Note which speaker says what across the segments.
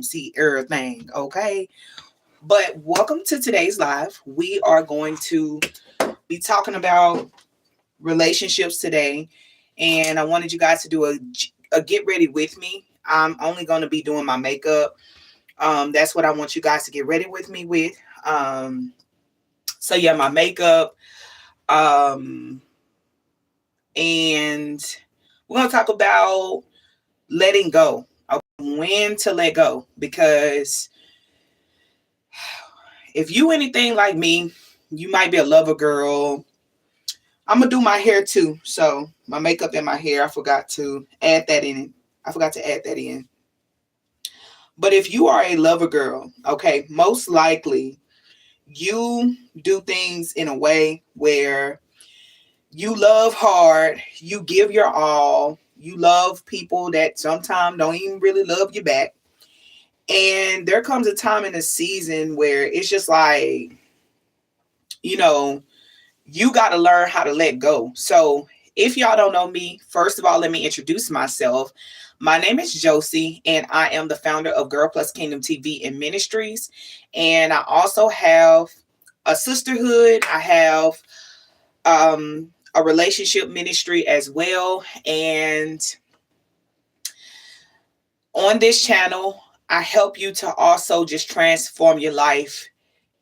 Speaker 1: don't see everything, okay? But welcome to today's live. We are going to be talking about relationships today, and I wanted you guys to do a get ready with me. I'm only going to be doing my makeup. That's what I want you guys to get ready with me with. So yeah, my makeup. Um, and we're going to talk about letting go. Okay, when to let go. Because if you anything like me, you might be a lover girl. I'm going to do my hair too. So my makeup and my hair, I forgot to add that in. But if you are a lover girl, okay, most likely you do things in a way where you love hard, you give your all, you love people that sometimes don't even really love you back. And there comes a time in a season where it's just like, you know, you got to learn how to let go. So if y'all don't know me, first of all, let me introduce myself. My name is Josie, and I am the founder of Girl Plus Kingdom TV and Ministries. And I also have a sisterhood. I have a relationship ministry as well. And on this channel, I help you to also just transform your life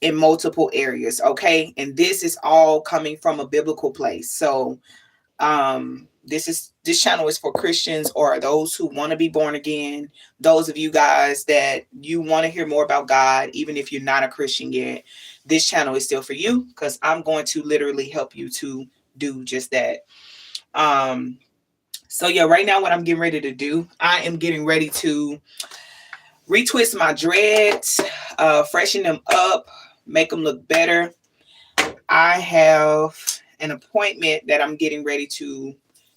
Speaker 1: in multiple areas, okay? And this is all coming from a biblical place. So this channel is for Christians or those who want to be born again. Those of you guys that you want to hear more about God, even if you're not a Christian yet, this channel is still for you, because I'm going to literally help you to do just that. So yeah, right now what I'm getting ready to do, I am getting ready to retwist my dreads, freshen them up, make them look better. I have an appointment that I'm getting ready to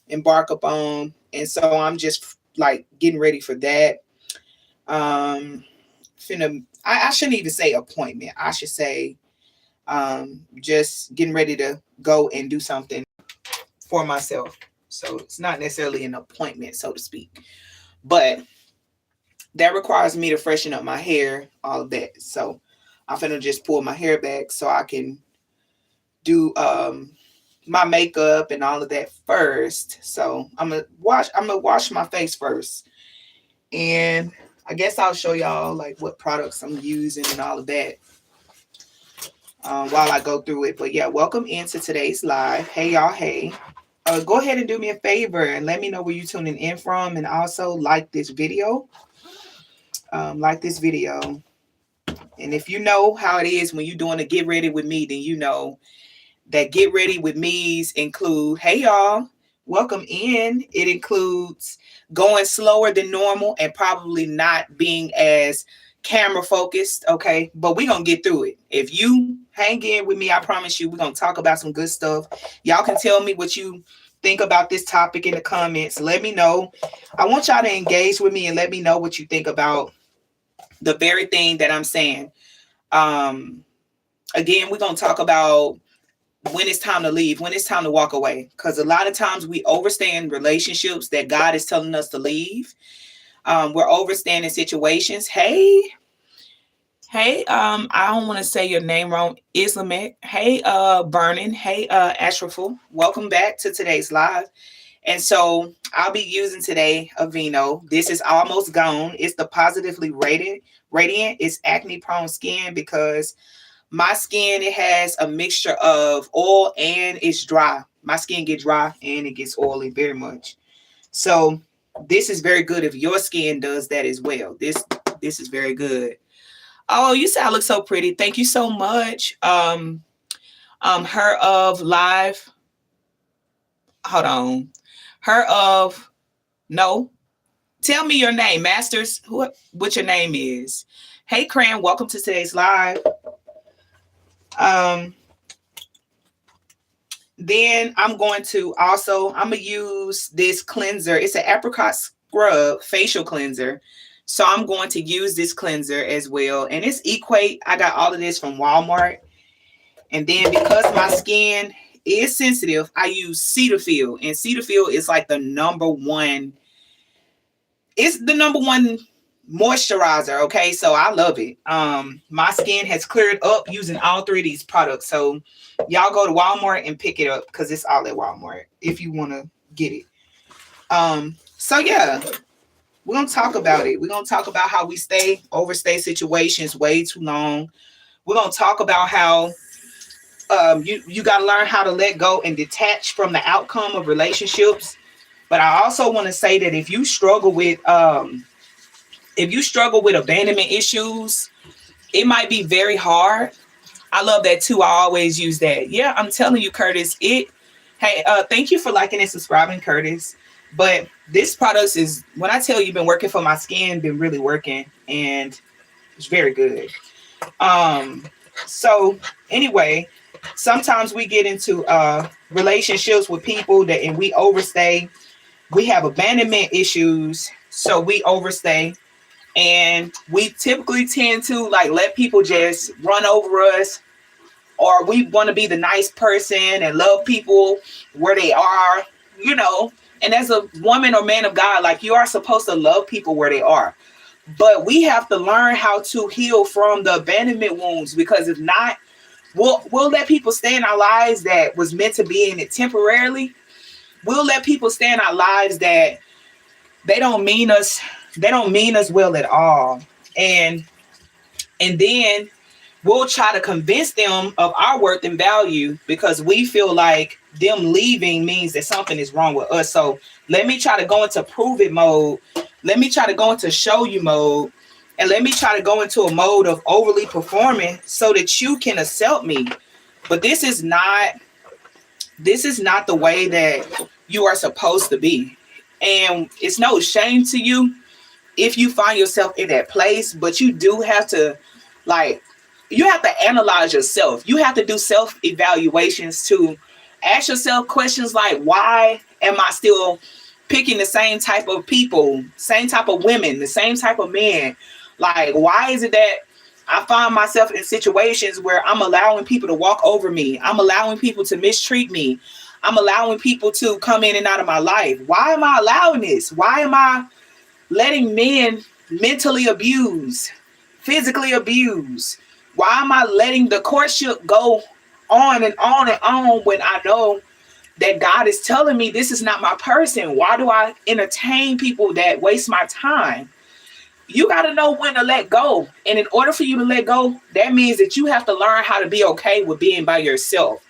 Speaker 1: embark upon, and so I'm just like getting ready for that. I shouldn't even say appointment. I should say just getting ready to go and do something for myself. So it's not necessarily an appointment, so to speak, but that requires me to freshen up my hair, all of that. So I'm finna just pull my hair back so I can do my makeup and all of that first. So I'm gonna wash my face first, and I guess I'll show y'all like what products I'm using and all of that while I go through it. But yeah, welcome into today's live. Hey y'all, hey. Go ahead and do me a favor and let me know where you're tuning in from, and also like this video. And if you know how it is when you're doing a get ready with me, then you know that get ready with me's include, hey y'all, welcome in. It includes going slower than normal and probably not being as camera focused, okay? But we're going to get through it. If you hang in with me, I promise you, we're going to talk about some good stuff. Y'all can tell me what you think about this topic in the comments. Let me know. I want y'all to engage with me and let me know what you think about the very thing that I'm saying. Again, we're going to talk about when it's time to leave, when it's time to walk away. Because a lot of times we overstay relationships that God is telling us to leave. We're overstaying situations. Hey, I don't want to say your name wrong, Islamet. Hey, Burning. Hey, Ashraful. Welcome back to today's live. And so I'll be using today Aveeno. This is almost gone. It's the positively radiant. It's acne prone skin, because my skin, it has a mixture of oil and it's dry. My skin gets dry and it gets oily very much. So this is very good if your skin does that as well. This is very good. Oh, you say I look so pretty. Thank you so much. Her of live. Hold on. Her of no. Tell me your name, Masters. What your name is. Hey, Cran, welcome to today's live. Then I'm going to use this cleanser. It's an apricot scrub facial cleanser. So I'm going to use this cleanser as well. And it's Equate. I got all of this from Walmart. And then because my skin is sensitive, I use Cetaphil. And Cetaphil is like the number one. It's the number one moisturizer. Okay, so I love it. My skin has cleared up using all three of these products. So y'all go to Walmart and pick it up because it's all at Walmart if you want to get it. So yeah, we're gonna talk about it. We're gonna talk about how we overstay situations way too long. We're gonna talk about how you got to learn how to let go and detach from the outcome of relationships. But I also want to say that if you struggle with abandonment issues, it might be very hard. I love that too. I always use that. Yeah, I'm telling you, Curtis. Hey, thank you for liking and subscribing, Curtis. But this product is, when I tell you, been working for my skin, been really working, and it's very good. Um, so anyway, sometimes we get into relationships with people that, and we overstay. We have abandonment issues, so we overstay, and we typically tend to like let people just run over us, or we want to be the nice person and love people where they are, you know. And as a woman or man of God, like, you are supposed to love people where they are. But we have to learn how to heal from the abandonment wounds, because if not, we'll let people stay in our lives that was meant to be in it temporarily. We'll let people stay in our lives that they don't mean us, they don't mean us well at all. And then we'll try to convince them of our worth and value because we feel like them leaving means that something is wrong with us. So let me try to go into prove it mode. Let me try to go into show you mode. And let me try to go into a mode of overly performing so that you can accept me. But this is not the way that you are supposed to be. And it's no shame to you if you find yourself in that place, but you do have to, like, you have to analyze yourself. You have to do self evaluations to ask yourself questions like, why am I still picking the same type of people, same type of women, the same type of men? Like, why is it that I find myself in situations where I'm allowing people to walk over me? I'm allowing people to mistreat me. I'm allowing people to come in and out of my life. Why am I allowing this? Why am I letting men mentally abuse, physically abuse? Why am I letting the courtship go on and on and on when I know that God is telling me this is not my person? Why do I entertain people that waste my time? You got to know when to let go. And in order for you to let go, that means that you have to learn how to be okay with being by yourself.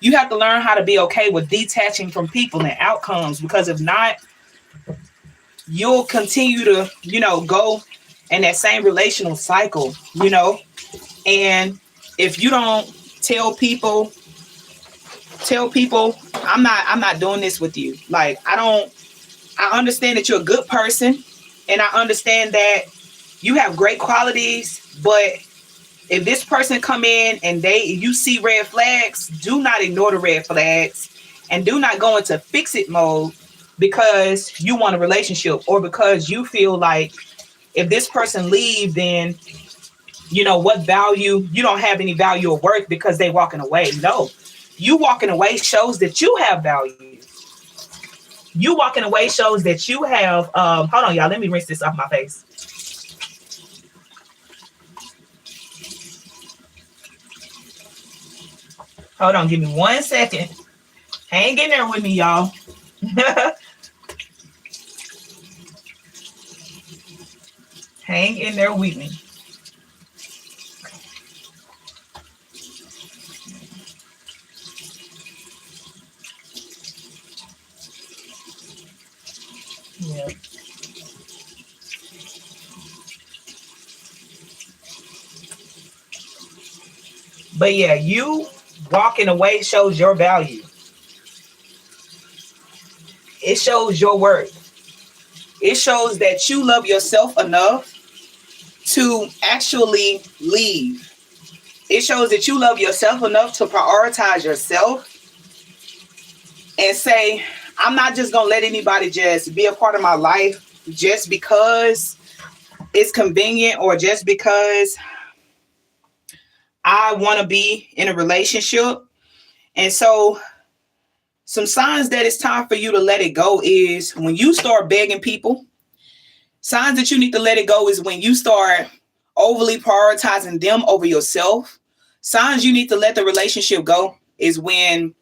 Speaker 1: You have to learn how to be okay with detaching from people and outcomes, because if not, you'll continue to, go in that same relational cycle, And if you don't tell people, I'm not doing this with you. Like, I understand that you're a good person, and I understand that you have great qualities, but if this person come in and you see red flags, do not ignore the red flags, and do not go into fix it mode because you want a relationship, or because you feel like if this person leave, then what value, you don't have any value or worth because they walking away. No, you walking away shows that you have value. You walking away shows that you have hold on, y'all, let me rinse this off my face. Hold on, give me 1 second. Hang in there with me, y'all. Hang in there with me. Yeah. But yeah, you walking away shows your value. It shows your worth. It shows that you love yourself enough to actually leave. It shows that you love yourself enough to prioritize yourself and say, I'm not just going to let anybody just be a part of my life just because it's convenient, or just because I want to be in a relationship. And so some signs that it's time for you to let it go is when you start begging people Signs that you need to let it go is when you start overly prioritizing them over yourself. Signs you need to let the relationship go is when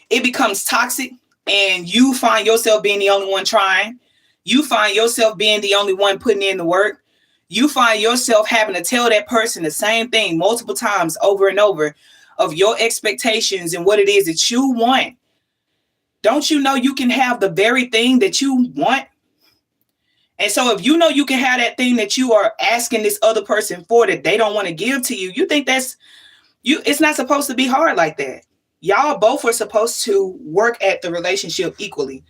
Speaker 1: it becomes toxic and you find yourself being the only one trying. You find yourself being the only one putting in the work. You find yourself having to tell that person the same thing multiple times over and over of your expectations and what it is that you want. Don't you know you can have the very thing that you want? And so if you know you can have that thing that you are asking this other person for that they don't want to give to you, you think that's you it's not supposed to be hard like that. Y'all both are supposed to work at the relationship equally.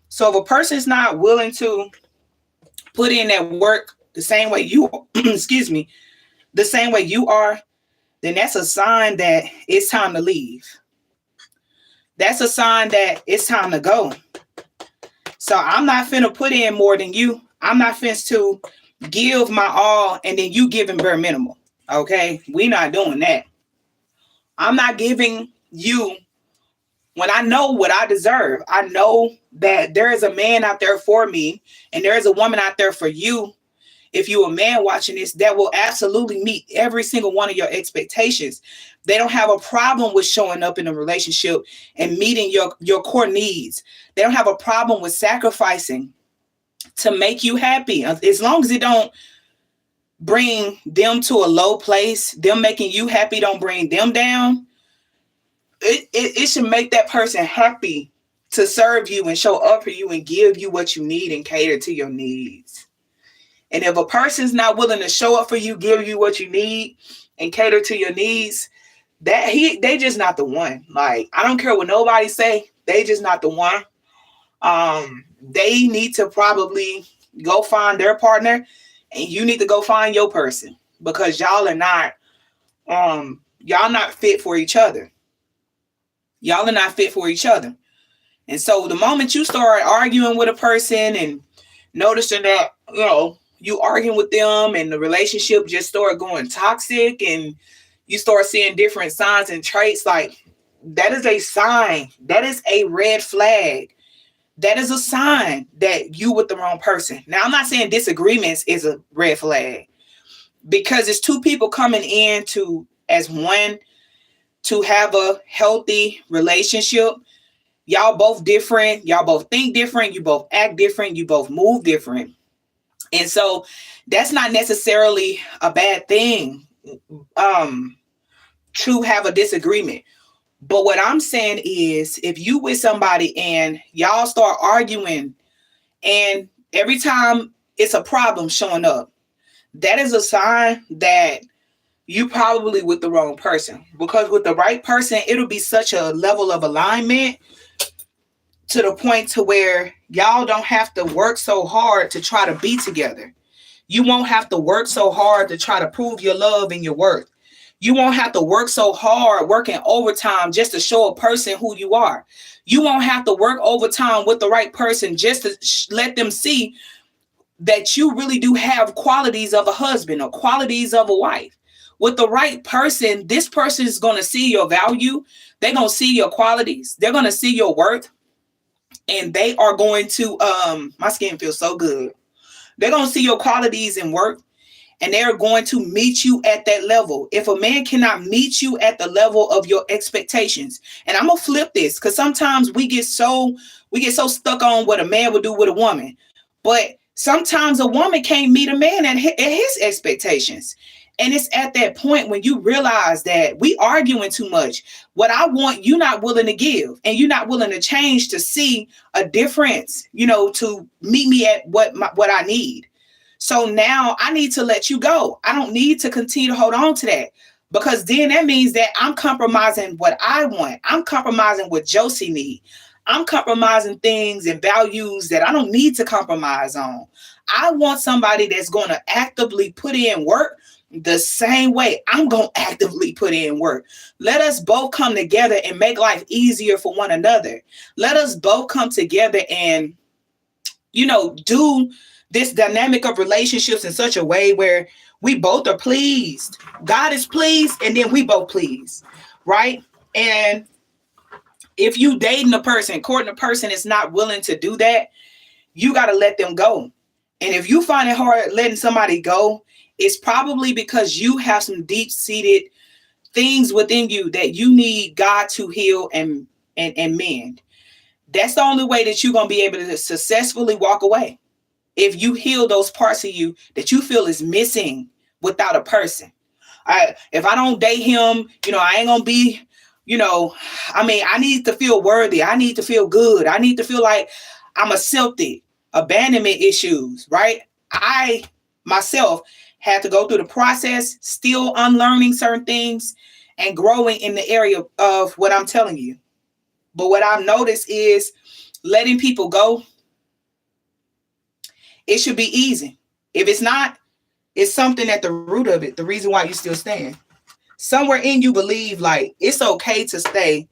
Speaker 1: So if a person's not willing to put in that work the same way you excuse me, the same way you are, then that's a sign that it's time to leave. That's a sign that it's time to go. So I'm not finna put in more than you. I'm not finna to give my all and then you giving bare minimal. Okay? We not doing that. I'm not giving you when I know what I deserve. I know that there is a man out there for me and there is a woman out there for you. If you're a man watching this, that will absolutely meet every single one of your expectations. They don't have a problem with showing up in a relationship and meeting your core needs. They don't have a problem with sacrificing to make you happy. As long as it don't bring them to a low place, them making you happy don't bring them down. It should make that person happy to serve you and show up for you and give you what you need and cater to your needs. And if a person's not willing to show up for you, give you what you need, and cater to your needs, they just not the one. Like, I don't care what nobody say, they just not the one. They need to probably go find their partner, and you need to go find your person because y'all not fit for each other. Y'all are not fit for each other. And so the moment you start arguing with a person and noticing that, you arguing with them and the relationship just start going toxic and you start seeing different signs and traits, like that is a sign. That is a red flag. That is a sign that you with the wrong person. Now, I'm not saying disagreements is a red flag because it's two people coming in as one to have a healthy relationship. Y'all both different. Y'all both think different. You both act different. You both move different. And so that's not necessarily a bad thing to have a disagreement. But what I'm saying is if you with somebody and y'all start arguing and every time it's a problem showing up, that is a sign that you probably with the wrong person. Because with the right person, it'll be such a level of alignment to the point to where y'all don't have to work so hard to try to be together. You won't have to work so hard to try to prove your love and your worth. You won't have to work so hard working overtime just to show a person who you are. You won't have to work overtime with the right person just to let them see that you really do have qualities of a husband or qualities of a wife. With the right person, this person is going to see your value. They're going to see your qualities. They're going to see your worth. And they are going to, my skin feels so good. They're going to see your qualities and work. And they're going to meet you at that level. If a man cannot meet you at the level of your expectations, and I'm going to flip this because sometimes we get so stuck on what a man would do with a woman. But sometimes a woman can't meet a man at his expectations. And it's at that point when you realize that we arguing too much. What I want, you're not willing to give, and you're not willing to change to see a difference, to meet me at what I need. So now I need to let you go. I don't need to continue to hold on to that because then that means that I'm compromising what I want. I'm compromising what Josie needs. I'm compromising things and values that I don't need to compromise on. I want somebody that's going to actively put in work the same way I'm going to actively put in work. Let us both come together and make life easier for one another. Let us both come together and, do this dynamic of relationships in such a way where we both are pleased. God is pleased, and then we both pleased, right? And if you dating a person, courting a person is not willing to do that, you got to let them go. And if you find it hard letting somebody go, it's probably because you have some deep-seated things within you that you need God to heal and mend. That's the only way that you're going to be able to successfully walk away. If you heal those parts of you that you feel is missing without a person. If I don't date him, I ain't going to be, I need to feel worthy. I need to feel good. I need to feel like I'm accepted. Abandonment issues, right? I myself had to go through the process, still unlearning certain things and growing in the area of what I'm telling you. But what I've noticed is letting people go, it should be easy. If it's not, it's something at the root of it, the reason why you still stand. Somewhere in you believe like it's okay to stay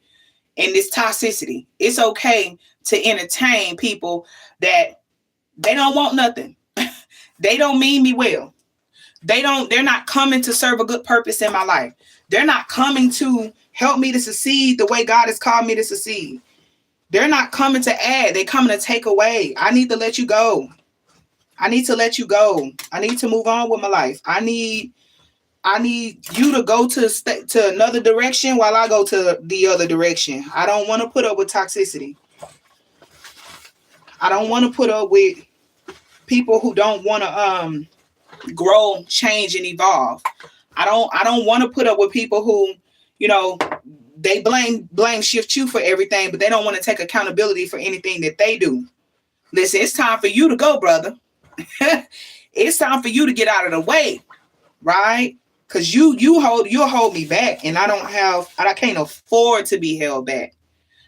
Speaker 1: in this toxicity. It's okay to entertain people that they don't want nothing. They don't mean me well. They're not coming to serve a good purpose in my life. They're not coming to help me to succeed the way God has called me to succeed. They're not coming to add. They're coming to take away. I need to let you go. I need to let you go. I need to move on with my life. I need you to go to another direction while I go to the other direction. I don't want to put up with toxicity. I don't want to put up with people who don't want to grow, change, and evolve. I don't want to put up with people who, they blame shift you for everything, but they don't want to take accountability for anything that they do. Listen, it's time for you to go, brother. It's time for you to get out of the way, right? Because you'll hold me back, and I can't afford to be held back.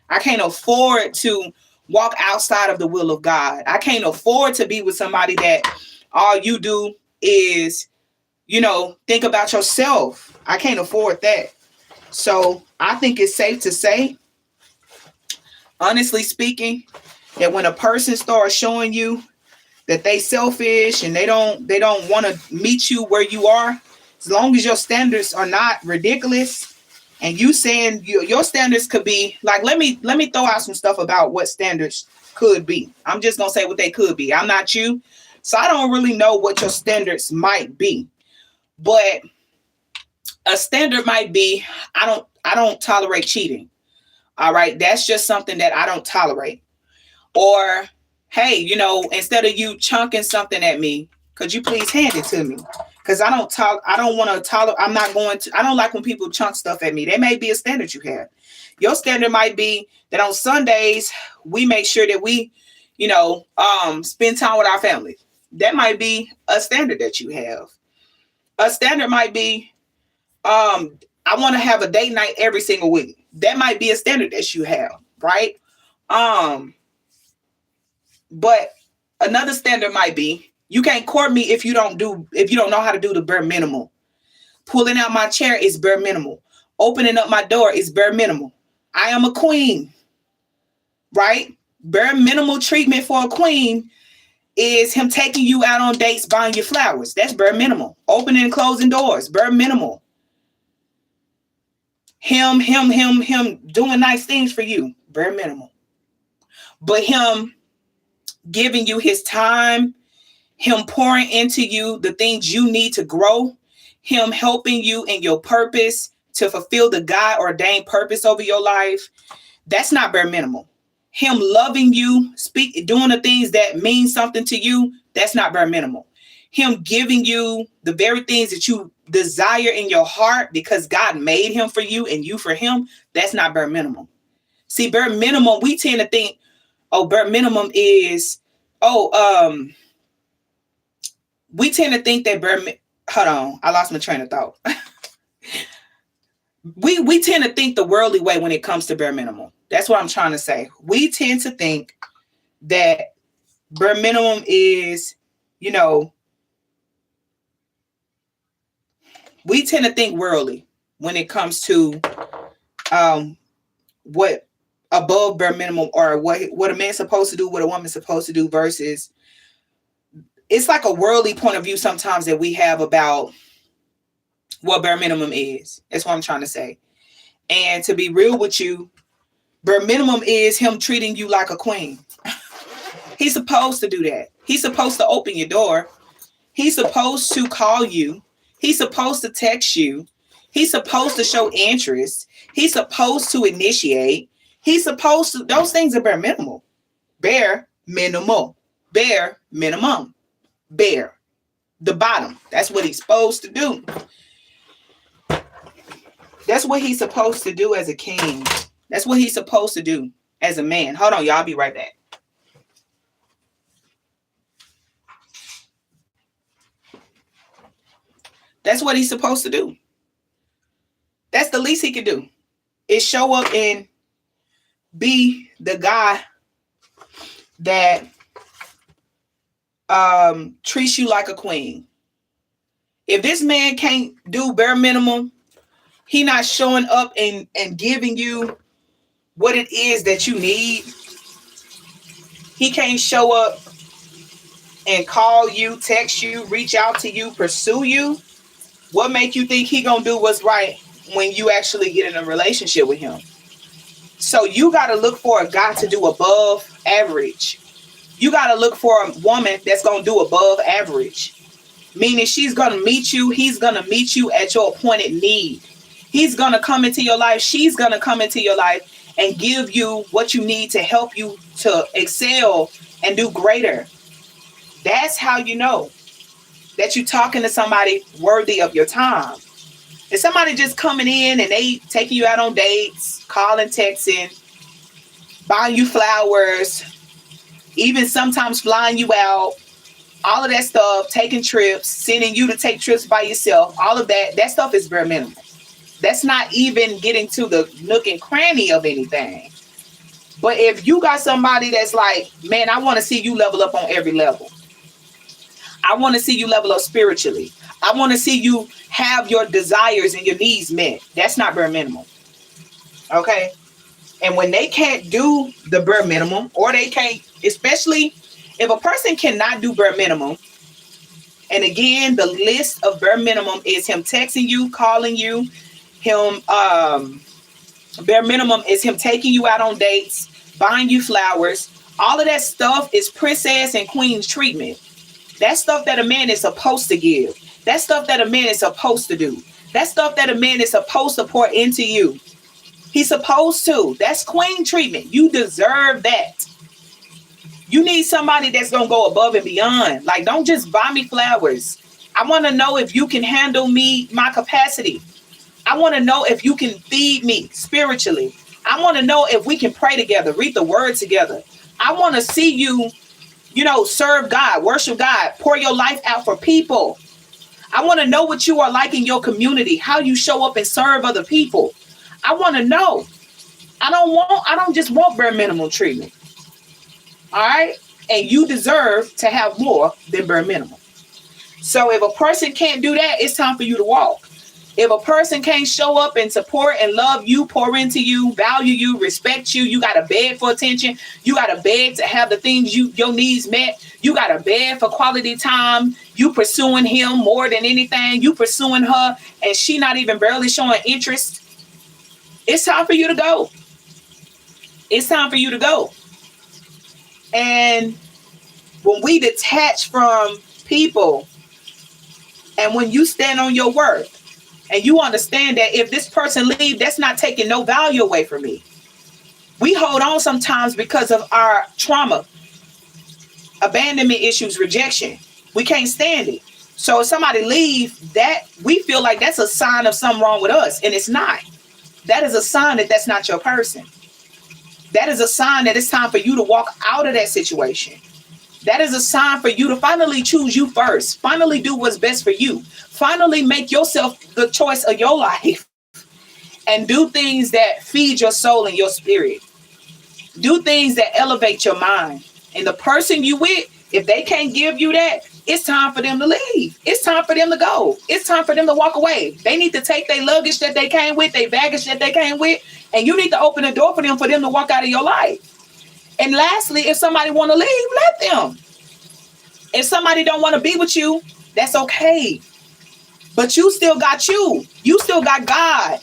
Speaker 1: I can't afford to walk outside of the will of God. I can't afford to be with somebody that all you do is, think about yourself. I can't afford that. So I think it's safe to say, honestly speaking, that when a person starts showing you that they selfish and they don't want to meet you where you are, as long as your standards are not ridiculous, and you saying your standards could be like, let me throw out some stuff about what standards could be. I'm just gonna say what they could be. I'm not you, so I don't really know what your standards might be. But a standard might be, I don't tolerate cheating. All right, that's just something that I don't tolerate. Or, hey, instead of you chunking something at me, could you please hand it to me? Because I don't want to tolerate. I don't like when people chunk stuff at me. That may be a standard you have. Your standard might be that on Sundays we make sure that we, spend time with our family. That might be a standard that you have. A standard might be, I want to have a date night every single week. That might be a standard that you have, right? But another standard might be, you can't court me if you don't know how to do the bare minimal. Pulling out my chair is bare minimal. Opening up my door is bare minimal. I am a queen, right? Bare minimal treatment for a queen is him taking you out on dates, buying you flowers. That's bare minimal. Opening and closing doors, bare minimal. Him doing nice things for you, bare minimal. But him giving you his time, him pouring into you the things you need to grow, him helping you in your purpose to fulfill the God ordained purpose over your life, that's not bare minimal. Him loving you, doing the things that mean something to you, that's not bare minimal. Him giving you the very things that you desire in your heart because God made him for you and you for him, that's not bare minimum. See, bare minimum, we tend to think, bare minimum is, we tend to think that hold on, I lost my train of thought. we tend to think the worldly way when it comes to bare minimum. That's what I'm trying to say. We tend to think that bare minimum is, we tend to think worldly when it comes to what above bare minimum, or what a man's supposed to do, what a woman's supposed to do, versus it's like a worldly point of view sometimes that we have about what bare minimum is. That's what I'm trying to say. And to be real with you, bare minimum is him treating you like a queen. He's supposed to do that. He's supposed to open your door. He's supposed to call you. He's supposed to text you. He's supposed to show interest. He's supposed to initiate. He's supposed to, those things are bare minimal. Bare minimal. Bare minimum. Bare. The bottom. That's what he's supposed to do. That's what he's supposed to do as a king. That's what he's supposed to do as a man. Hold on, y'all. I'll be right back. That's what he's supposed to do. That's the least he could do. Is show up and be the guy that treats you like a queen. If this man can't do bare minimum, he not showing up and giving you what it is that you need. He can't show up and call you, text you, reach out to you, pursue you. What make you think he gonna do what's right when you actually get in a relationship with him? So you got to look for a guy to do above average. You got to look for a woman that's going to do above average. Meaning she's going to meet you. He's going to meet you at your appointed need. He's going to come into your life. She's going to come into your life and give you what you need to help you to excel and do greater. That's how you know that you're talking to somebody worthy of your time. If somebody just coming in and they taking you out on dates, calling, texting, buying you flowers, even sometimes flying you out, all of that stuff, taking trips, sending you to take trips by yourself, all of that stuff is bare minimum. That's not even getting to the nook and cranny of anything. But if you got somebody that's like, man, I want to see you level up on every level. I want to see you level up spiritually. I want to see you have your desires and your needs met. That's not bare minimum. Okay? And when they can't do the bare minimum, or they can't, especially if a person cannot do bare minimum, and again, the list of bare minimum is him texting you, calling you, him, bare minimum is him taking you out on dates, buying you flowers. All of that stuff is princess and queen treatment. That's stuff that a man is supposed to give. That's stuff that a man is supposed to do. That's stuff that a man is supposed to pour into you. He's supposed to. That's queen treatment. You deserve that. You need somebody that's going to go above and beyond. Like, don't just buy me flowers. I want to know if you can handle me, my capacity. I want to know if you can feed me spiritually. I want to know if we can pray together, read the word together. I want to see you, serve God, worship God, pour your life out for people. I want to know what you are like in your community, how you show up and serve other people. I want to know. I don't just want bare minimum treatment. All right. And you deserve to have more than bare minimum. So if a person can't do that, it's time for you to walk. If a person can't show up and support and love you, pour into you, value you, respect you, you got to beg for attention. You got to beg to have the things your needs met. You got to beg for quality time. You pursuing him more than anything. You pursuing her and she not even barely showing interest. It's time for you to go. It's time for you to go. And when we detach from people and when you stand on your worth, and you understand that if this person leaves, that's not taking no value away from me. We hold on sometimes because of our trauma, abandonment issues, rejection. We can't stand it. So if somebody leaves, that we feel like that's a sign of something wrong with us, and it's not. That is a sign that that's not your person. That is a sign that it's time for you to walk out of that situation. That is a sign for you to finally choose you first. Finally do what's best for you. Finally make yourself the choice of your life. And do things that feed your soul and your spirit. Do things that elevate your mind. And the person you with, if they can't give you that, it's time for them to leave. It's time for them to go. It's time for them to walk away. They need to take their luggage that they came with, their baggage that they came with, and you need to open the door for them to walk out of your life. And lastly, if somebody want to leave, let them. If somebody don't want to be with you, that's okay. But you still got you. You still got God.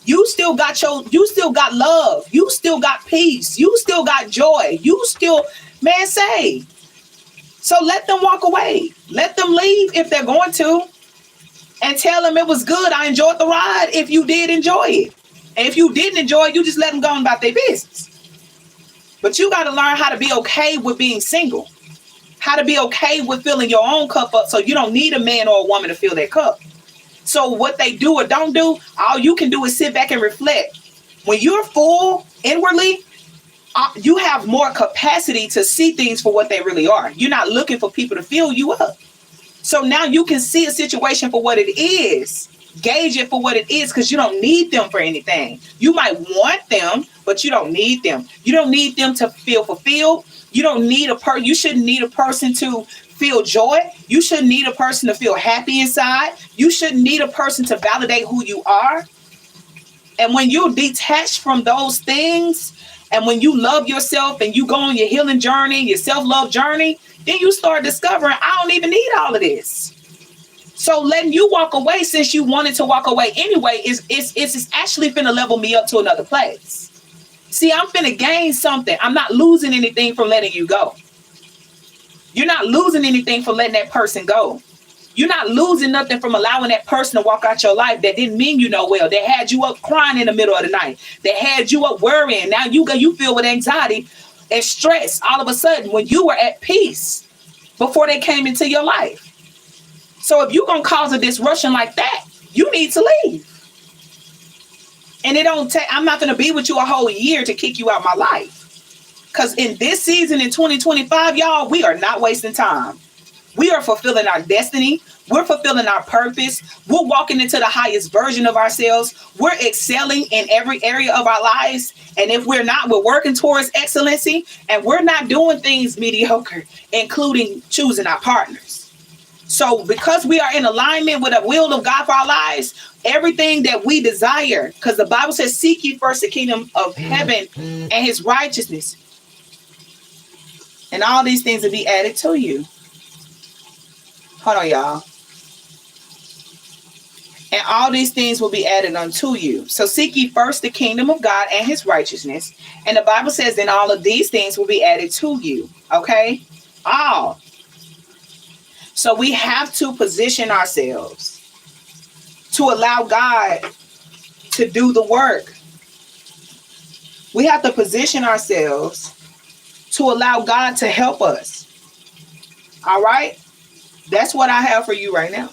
Speaker 1: You still got love. You still got peace. You still got joy. You still, man, say, So let them walk away. Let them leave if they're going to. And tell them it was good. I enjoyed the ride if you did enjoy it. And if you didn't enjoy it, you just let them go about their business. But you got to learn how to be okay with being single. How to be okay with filling your own cup up so you don't need a man or a woman to fill their cup. So what they do or don't do, all you can do is sit back and reflect. When you're full inwardly, you have more capacity to see things for what they really are. You're not looking for people to fill you up. So now you can see a situation for what it is. Gauge it for what it is, because you don't need them for anything. You might want them, but you don't need them. You don't need them to feel fulfilled. You don't need you shouldn't need a person to feel joy. You shouldn't need a person to feel happy inside. You shouldn't need a person to validate who you are. And when you detach from those things, and when you love yourself and you go on your healing journey, your self-love journey, then you start discovering, I don't even need all of this. So letting you walk away, since you wanted to walk away anyway, is actually finna level me up to another place. See, I'm finna gain something. I'm not losing anything from letting you go. You're not losing anything from letting that person go. You're not losing nothing from allowing that person to walk out your life that didn't mean you no well. That had you up crying in the middle of the night. That had you up worrying. Now you feel with anxiety and stress all of a sudden when you were at peace before they came into your life. So if you're going to cause a disruption like that, you need to leave. And I'm not going to be with you a whole year to kick you out my life. Because in this season in 2025, y'all, we are not wasting time. We are fulfilling our destiny. We're fulfilling our purpose. We're walking into the highest version of ourselves. We're excelling in every area of our lives. And if we're not, we're working towards excellency, and we're not doing things mediocre, including choosing our partners. So because we are in alignment with the will of God for our lives, everything that we desire, because the Bible says, seek ye first the kingdom of heaven and his righteousness, and all these things will be added to you. Hold on, y'all. And all these things will be added unto you. So seek ye first the kingdom of God and his righteousness. And the Bible says, then all of these things will be added to you. Okay? All. So we have to position ourselves to allow God to do the work. We have to position ourselves to allow God to help us. All right? That's what I have for you right now.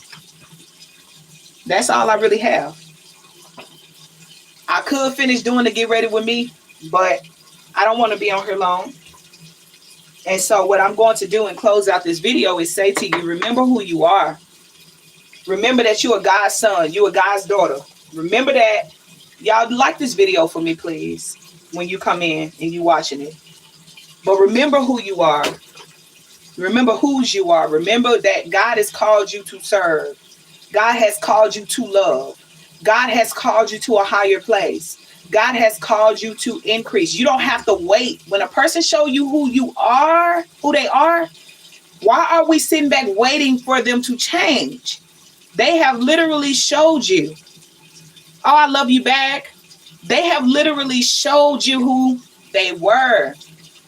Speaker 1: That's all I really have. I could finish doing the Get Ready With Me, but I don't want to be on here long. And so what I'm going to do and close out this video is say to you, remember who you are. Remember that you're God's son. You're God's daughter. Remember that. Y'all like this video for me, please, when you come in and you watching it. But remember who you are. Remember whose you are. Remember that God has called you to serve. God has called you to love. God has called you to a higher place. God has called you to increase. You don't have to wait. When a person show you who you are, who they are, why are we sitting back waiting for them to change? They have literally showed you. Oh, I love you back. They have literally showed you who they were.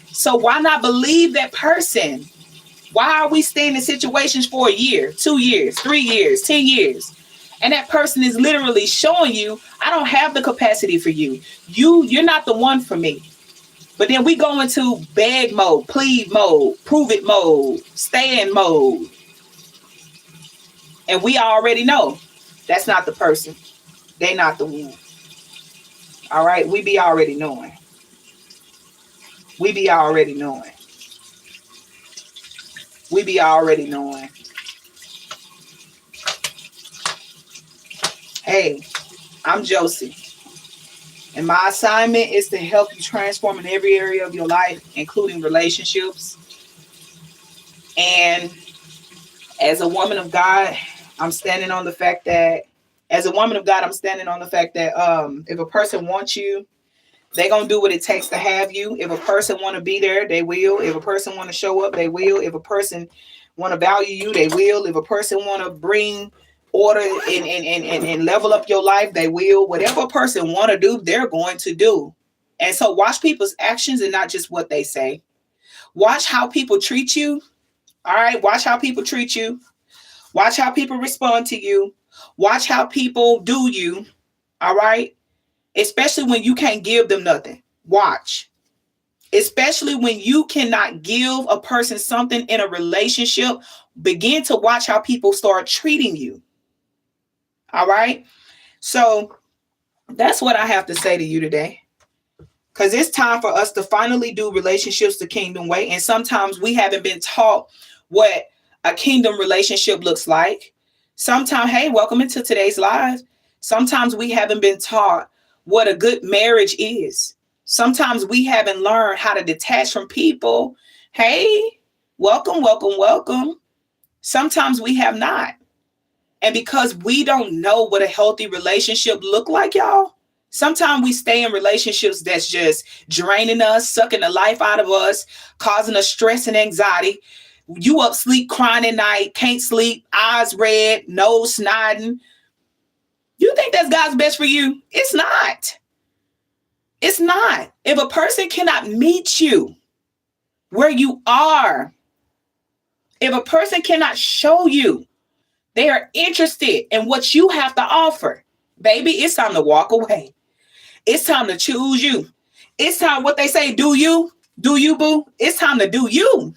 Speaker 1: So why not believe that person? Why are we staying in situations for a year, 2 years, 3 years, 10 years? And that person is literally showing you, I don't have the capacity for you. You're not the one for me. But then we go into beg mode, plead mode, prove it mode, stand mode. And we already know that's not the person. They're not the one. All right. We be already knowing. We be already knowing. We be already knowing. Hey, I'm Josie. And my assignment is to help you transform in every area of your life, including relationships. And as a woman of God, I'm standing on the fact that, if a person wants you, they're going to do what it takes to have you. If a person want to be there, they will. If a person want to show up, they will. If a person want to value you, they will. If a person want to bring order and level up your life, they will. Whatever a person want to do, they're going to do. And so watch people's actions and not just what they say. Watch how people treat you. All right. Watch how people treat you. Watch how people respond to you. Watch how people do you. All right. Especially when you can't give them nothing. Watch. Especially when you cannot give a person something in a relationship, begin to watch how people start treating you. All right. So that's what I have to say to you today. Because it's time for us to finally do relationships the kingdom way. And sometimes we haven't been taught what a kingdom relationship looks like. Sometimes, hey, welcome into today's live. Sometimes we haven't been taught what a good marriage is. Sometimes we haven't learned how to detach from people. Hey, welcome, welcome, welcome. Sometimes we have not. And because we don't know what a healthy relationship look like, y'all, sometimes we stay in relationships that's just draining us, sucking the life out of us, causing us stress and anxiety. You up sleep crying at night, can't sleep, eyes red, nose snotting. You think that's God's best for you? It's not. It's not. If a person cannot meet you where you are, if a person cannot show you they are interested in what you have to offer, baby, it's time to walk away. It's time to choose you. It's time, what they say, do you, boo? It's time to do you.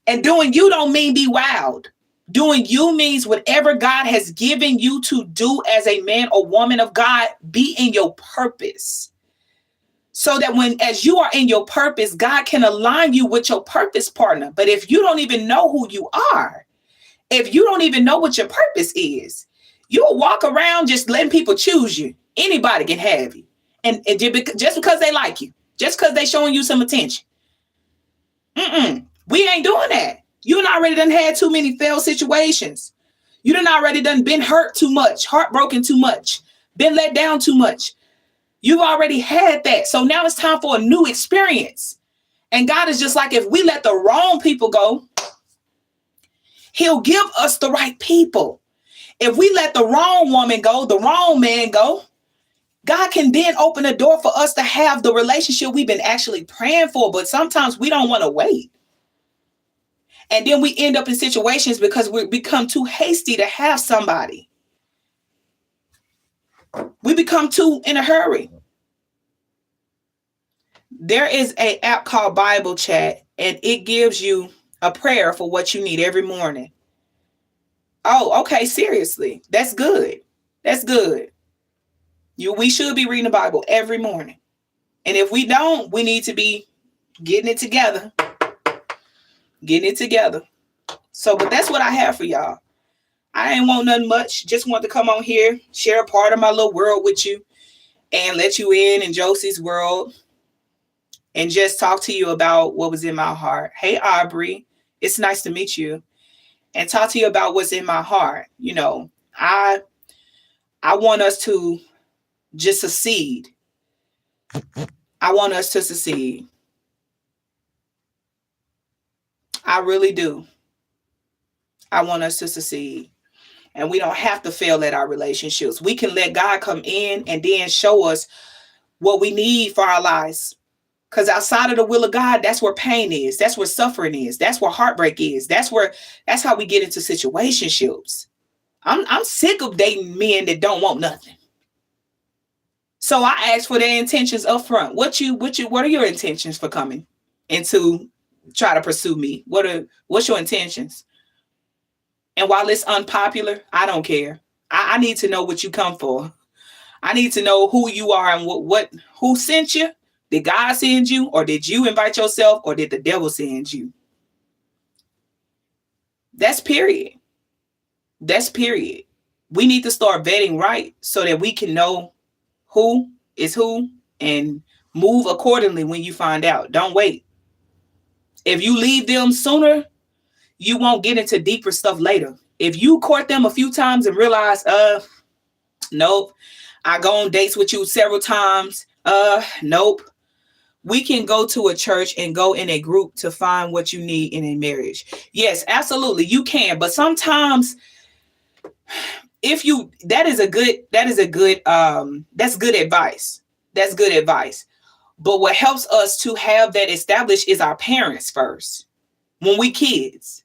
Speaker 1: And doing you don't mean be wild. Doing you means whatever God has given you to do as a man or woman of God, be in your purpose. So that as you are in your purpose, God can align you with your purpose partner. But if you don't even know who you are, if you don't even know what your purpose is, you'll walk around just letting people choose you. Anybody can have you. And just because they like you, just because they showing you some attention. We ain't doing that. You done already done had too many failed situations. You done already done been hurt too much, heartbroken too much, been let down too much. You've already had that. So now it's time for a new experience. And God is just like, if we let the wrong people go, He'll give us the right people. If we let the wrong woman go, the wrong man go, God can then open the door for us to have the relationship we've been actually praying for. But sometimes we don't want to wait. And then we end up in situations because we become too hasty to have somebody. We become too in a hurry. There is an app called Bible Chat, and it gives you a prayer for what you need every morning. Oh, okay, seriously. That's good. That's good. We should be reading the Bible every morning. And if we don't, we need to be getting it together. Getting it together. So, but that's what I have for y'all. I ain't want nothing much. Just want to come on here, share a part of my little world with you, and let you in Josie's world, and just talk to you about what was in my heart. Hey, Aubrey, it's nice to meet you, and talk to you about what's in my heart. You know, I want us to just succeed. I want us to succeed. I really do. I want us to succeed. And we don't have to fail at our relationships. We can let God come in and then show us what we need for our lives. Because outside of the will of God, that's where pain is. That's where suffering is. That's where heartbreak is. That's how we get into situationships. I'm sick of dating men that don't want nothing. So I ask for their intentions up front. What are your intentions for coming into try to pursue me? What's your intentions? And while it's unpopular, I don't care. I need to know what you come for. I need to know who you are and who sent you. Did God send you, or did you invite yourself, or did the devil send you? That's period. That's period. We need to start vetting right so that we can know who is who and move accordingly when you find out. Don't wait. If you leave them sooner, you won't get into deeper stuff later. If you court them a few times and realize, nope, I go on dates with you several times, nope. We can go to a church and go in a group to find what you need in a marriage. Yes, absolutely, you can. But sometimes, that's good advice. That's good advice. But what helps us to have that established is our parents first. When we kids,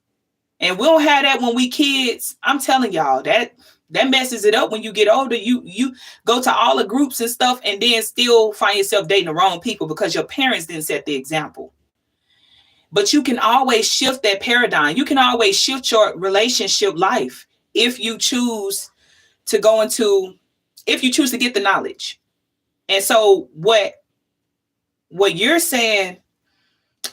Speaker 1: And we don't have that when we kids. I'm telling y'all that messes it up when you get older. You go to all the groups and stuff and then still find yourself dating the wrong people because your parents didn't set the example. But you can always shift that paradigm. You can always shift your relationship life if you choose to go into, if you choose to get the knowledge. And so what you're saying,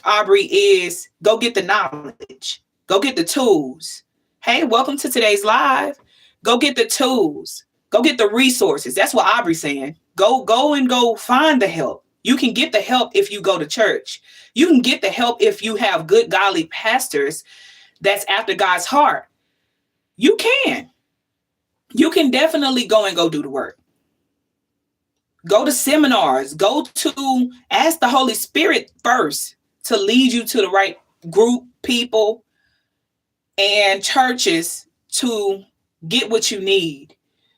Speaker 1: Aubrey, is go get the knowledge. Go get the tools. Hey, welcome to today's live. Go get the tools. Go get the resources. That's what Aubrey's saying. Go find the help. You can get the help if you go to church. You can get the help if you have good godly pastors that's after God's heart. You can. You can definitely go and go do the work. Go to seminars. Go to ask the Holy Spirit first to lead you to the right group, people, and churches to get what you need.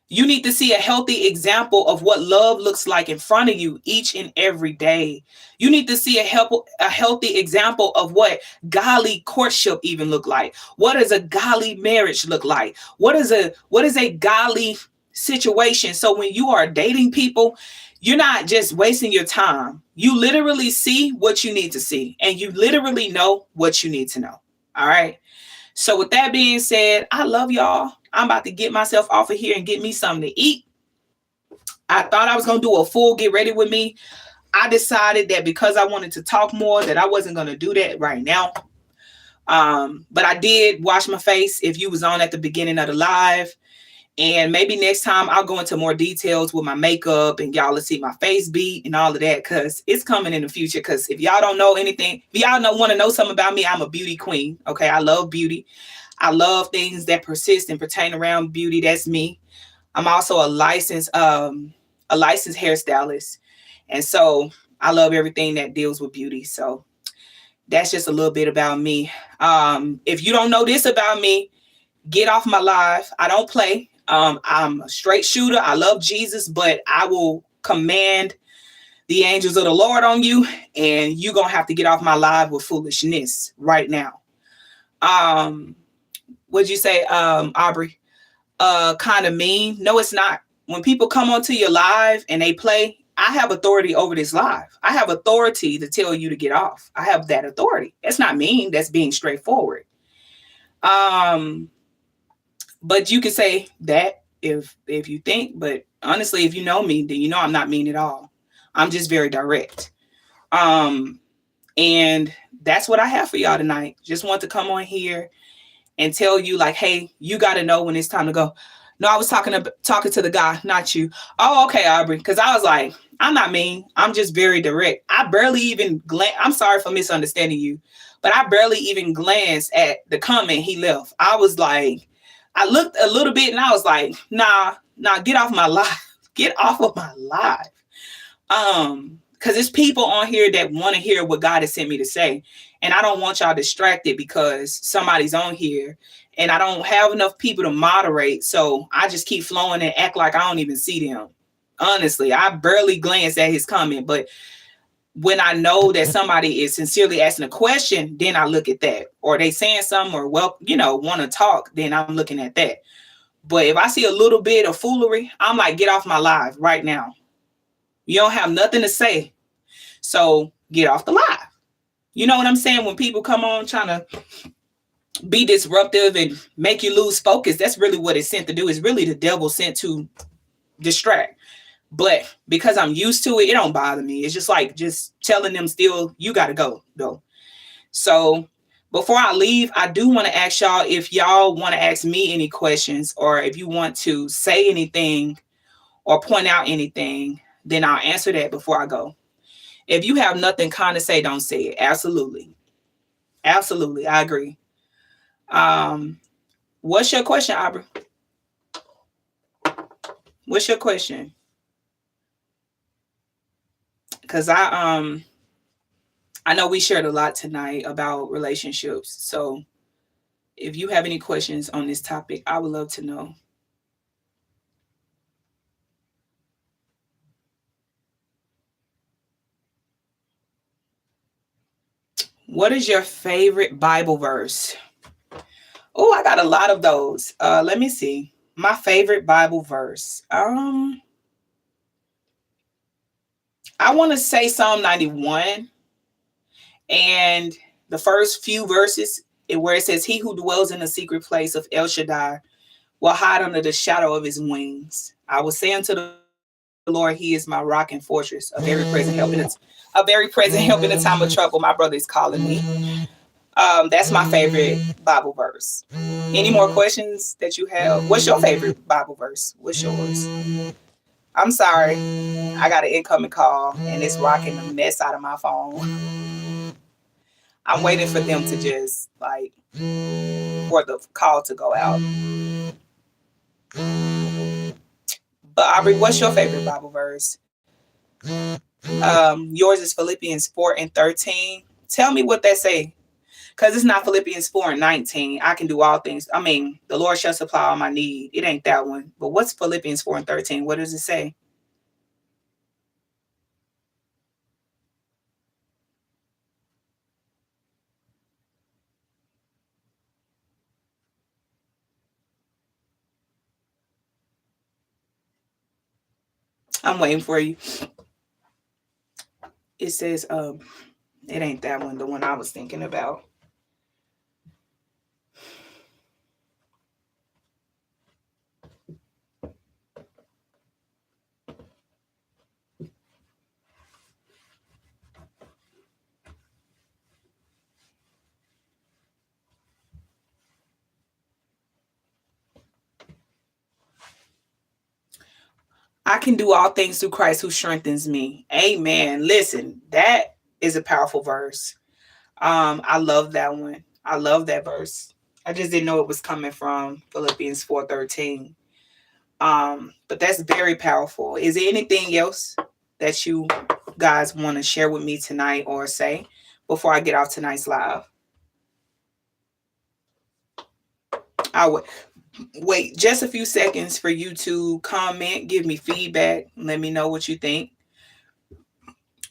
Speaker 1: You need to see a healthy example of what love looks like in front of you each and every day. You need to see a healthy example of what godly courtship even look like. What does a godly marriage look like? What is a godly situation? So when you are dating people, you're not just wasting your time. You literally see what you need to see, and you literally know what you need to know. All right. So with that being said, I love y'all. I'm about to get myself off of here and get me something to eat. I thought I was going to do a full get ready with me. I decided that because I wanted to talk more that I wasn't going to do that right now. But I did wash my face if you was on at the beginning of the live. And maybe next time I'll go into more details with my makeup and y'all will see my face beat and all of that because it's coming in the future. Because if y'all don't know anything, if y'all want to know something about me, I'm a beauty queen. Okay, I love beauty. I love things that persist and pertain around beauty. That's me. I'm also a licensed hairstylist. And so I love everything that deals with beauty. So that's just a little bit about me. If you don't know this about me, get off my live. I don't play. I'm a straight shooter. I love Jesus, but I will command the angels of the Lord on you, and you're going to have to get off my live with foolishness right now. What'd you say, Aubrey? Kind of mean? No, it's not. When people come onto your live and they play, I have authority over this live. I have authority to tell you to get off. I have that authority. That's not mean. That's being straightforward. But you can say that if you think, but honestly, if you know me, then you know I'm not mean at all. I'm just very direct. And that's what I have for y'all tonight. Just want to come on here and tell you like, hey, you got to know when it's time to go. No, I was talking to the guy, not you. Oh, okay, Aubrey. Because I was like, I'm not mean. I'm just very direct. I barely even I'm sorry for misunderstanding you, but I barely even glanced at the comment he left. I was like, I looked a little bit and I was like, nah, get off my live. Get off of my live. Because there's people on here that want to hear what God has sent me to say. And I don't want y'all distracted because somebody's on here and I don't have enough people to moderate. So I just keep flowing and act like I don't even see them. Honestly, I barely glance at his comment, but when I know that somebody is sincerely asking a question, then I look at that. Or they saying something or want to talk, then I'm looking at that. But if I see a little bit of foolery, I'm like, get off my live right now. You don't have nothing to say. So get off the live. You know what I'm saying? When people come on trying to be disruptive and make you lose focus, that's really what it's sent to do. It's really the devil sent to distract. But because I'm used to it, it don't bother me. It's just like just telling them still, you got to go though. So before I leave, I do want to ask y'all if y'all want to ask me any questions or if you want to say anything or point out anything, then I'll answer that before I go. If you have nothing kind to say, don't say it. Absolutely. Absolutely. I agree. What's your question, Aubrey? What's your question? Because I know we shared a lot tonight about relationships. So if you have any questions on this topic, I would love to know. What is your favorite Bible verse? Oh, I got a lot of those. Let me see. My favorite Bible verse. I want to say Psalm 91 and the first few verses where it says, "He who dwells in the secret place of El Shaddai will hide under the shadow of his wings. I will say unto the Lord, He is my rock and fortress, a very present help in the time of trouble." My brother is calling me. That's my favorite Bible verse. Any more questions that you have? What's your favorite Bible verse? What's yours? I'm sorry. I got an incoming call and it's rocking the mess out of my phone. I'm waiting for them to just like for the call to go out. But Aubrey, what's your favorite Bible verse? Yours is Philippians 4 and 13. Tell me what that say. Because it's not Philippians 4 and 19. I can do all things. I mean, the Lord shall supply all my need. It ain't that one. But what's Philippians 4 and 13? What does it say? I'm waiting for you. It says, it ain't that one, the one I was thinking about. I can do all things through Christ who strengthens me. Amen. Listen, that is a powerful verse. I love that one. I love that verse. I just didn't know it was coming from Philippians 4:13. But that's very powerful. Is there anything else that you guys want to share with me tonight or say before I get off tonight's live? I would wait just a few seconds for you to comment, give me feedback, let me know what you think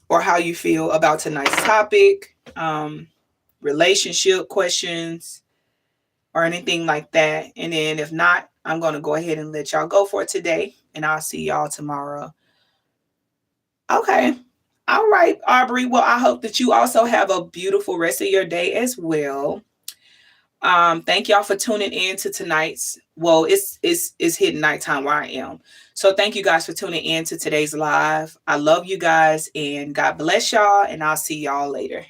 Speaker 1: or how you feel about tonight's topic, relationship questions, or anything like that. And then if not, I'm going to go ahead and let y'all go for today, and I'll see y'all tomorrow. Okay. All right, Aubrey. Well, I hope that you also have a beautiful rest of your day as well. Thank y'all for tuning in to tonight's. Well, it's hitting nighttime where I am. So thank you guys for tuning in to today's live. I love you guys and God bless y'all, and I'll see y'all later.